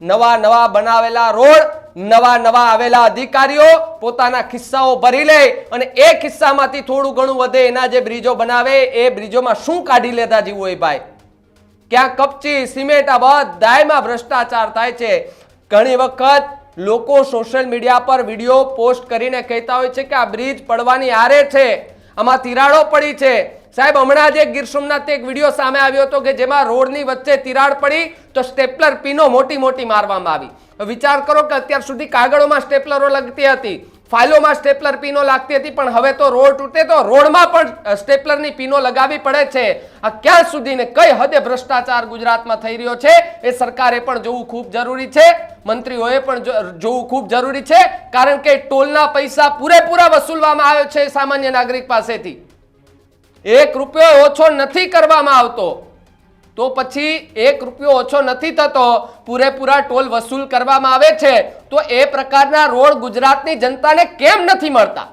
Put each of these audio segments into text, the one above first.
નવા નવા બનાવેલા રોડ, નવા નવા આવેલા અધિકારીઓ પોતાના ખિસ્સાઓ ભરી લે અને એ ખિસ્સામાંથી થોડું ઘણું વધે એના જે બ્રિજો બનાવે એ બ્રિજોમાં શું કાઢી લેતા જીવો એ ભાઈ? ક્યાં કપચી, સિમેન્ટ, આ બધાયમાં ભ્રષ્ટાચાર થાય છે. ઘણી વખત લોકો સોશિયલ મીડિયા પર વિડીયો પોસ્ટ કરીને કહેતા હોય છે કે આ બ્રિજ પડવાની આરે છે, આમાં તિરાડો પડી છે. સાહેબ, હમણાં જ ગીર સોમનાથ એક વિડીયો સામે આવ્યો હતો કે જેમાં રોડની વચ્ચે તિરાડ પડી તો સ્ટેપલર પીનો મોટી મોટી મારવામાં આવી. વિચાર કરો કે અત્યાર સુધી કાગળોમાં સ્ટેપલરો લગતી હતી, ફાઇલોમાં સ્ટેપલર પીનો લાગતી હતી, પણ હવે તો રોડ તૂટે તો રોડમાં પણ સ્ટેપલરની પીનો લગાવી પડે છે. આ ક્યાં સુધી ને કઈ હદે ભ્રષ્ટાચાર ગુજરાતમાં થઈ રહ્યો છે એ સરકારે પણ જોવું ખૂબ જરૂરી છે, મંત્રીઓએ પણ જોવું ખૂબ જરૂરી છે. કારણ કે ટોલના પૈસા પૂરેપૂરા વસૂલવામાં આવે છે સામાન્ય નાગરિક પાસેથી. 1 રૂપિયો ઓછો નથી કરવામાં આવતો તો પછી 1 રૂપિયો ઓછો નથી થતો, પૂરેપૂરા ટોલ વસૂલ કરવામાં આવે છે તો એ પ્રકારના રોડ ગુજરાતની જનતાને કેમ નથી મળતા?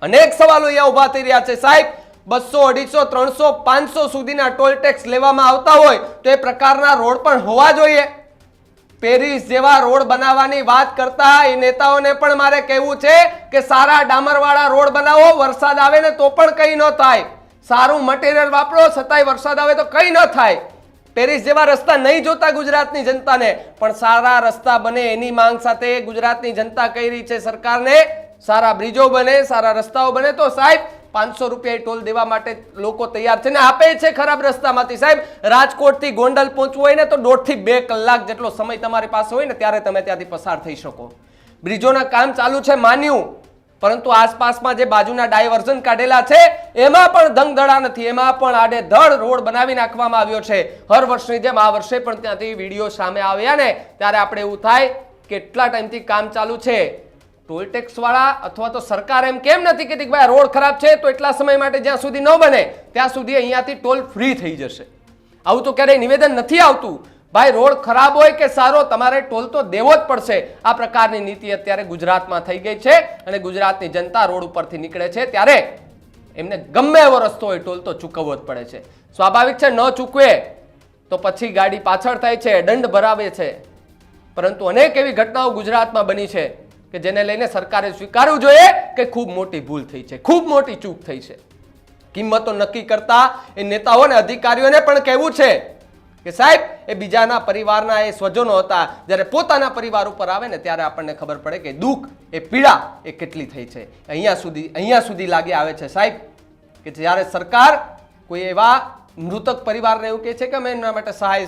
અનેક સવાલો અહીંયા ઉભા થઈ રહ્યા છે. સાહેબ, 200, 250, 300, 500 સુધીના ટોલ ટેક્સ લેવામાં આવતા હોય તો એ પ્રકારના રોડ પણ હોવા જોઈએ. પેરિસ જેવા રોડ બનાવવાની વાત કરતા એ નેતાઓને પણ મારે કહેવું છે કે સારા ડામરવાળા રોડ બનાવો, વરસાદ આવે ને તો પણ કંઈ ન થાય. સારું મટીરિયલ વાપરો છતાંય વરસાદ આવે તો કંઈ ન થાય. પેરિસ જેવા રસ્તા નહીં જોતા ગુજરાતની જનતાને, પણ સારા રસ્તા બને એની માંગ સાથે ગુજરાતની જનતા કહી રહી છે સરકારને સારા બ્રિજો બને, સારા રસ્તાઓ બને. તો સાહેબ 500 રૂપિયા ટોલ દેવા માટે લોકો તૈયાર છે ને આપે છે ખરાબ રસ્તામાંથી. સાહેબ, રાજકોટથી ગોંડલ પહોંચવું હોય ને તો 1.5 થી 2 કલાક જેટલો સમય તમારી પાસે હોય ને ત્યારે તમે ત્યાંથી પસાર થઈ શકો. બ્રિજોના કામ ચાલુ છે માન્યું, પરંતુ આસપાસમાં જે બાજુના ડાયવર્ઝન કાઢેલા છે એમાં પણ ધંધડા નથી, એમાં પણ આડેધડ રોડ બનાવી નાખવામાં આવ્યો છે. હર વર્ષની જેમ આ વર્ષે પણ ત્યાંથી વિડીયો સામે આવ્યા ને ત્યારે આપણે એવું થાય કે કેટલા ટાઈમથી કામ ચાલુ છે. ટોલ ટેક્સ વાળા અથવા તો સરકાર એમ કેમ નથી કહેતી કે ભાઈ રોડ ખરાબ છે તો એટલા સમય માટે જ્યાં સુધી ન બને ત્યાં સુધી અહીંયાથી ટોલ ફ્રી થઈ જશે? આવું તો ક્યારેય નિવેદન નથી આવતું. ભાઈ, રોડ ખરાબ હોય કે સારો, તમારે ટોલ તો દેવો જ પડશે. આ પ્રકારની નીતિ અત્યારે ગુજરાતમાં થઈ ગઈ છે અને ગુજરાતની જનતા રોડ ઉપરથી નીકળે છે ત્યારે એમને ગમે એવો રસ્તો હોય ટોલ તો ચૂકવવો જ પડે છે. સ્વાભાવિક છે, ન ચૂકવે તો પછી ગાડી પાછળ થાય છે, દંડ ભરાવે છે. પરંતુ અનેક એવી ઘટનાઓ ગુજરાતમાં બની છે કે જેને લઈને સરકારે સ્વીકારવું જોઈએ કે ખૂબ મોટી ભૂલ થઈ છે, ખૂબ મોટી ચૂક થઈ છે. કિંમતો નક્કી કરતા એ નેતાઓને અધિકારીઓને પણ કહેવું છે કે સાહેબ, એ બીજાના પરિવારના એ સ્વજનો હતા, જ્યારે પોતાના પરિવાર ઉપર આવે ને ત્યારે આપણને ખબર પડે કે દુઃખ, એ પીડા એ કેટલી થઈ છે. અહીંયા સુધી લાગી આવે છે સાહેબ કે જ્યારે સરકાર કોઈ એવા મૃતક પરિવારને એવું કહે છે કે અમે એમના માટે સહાય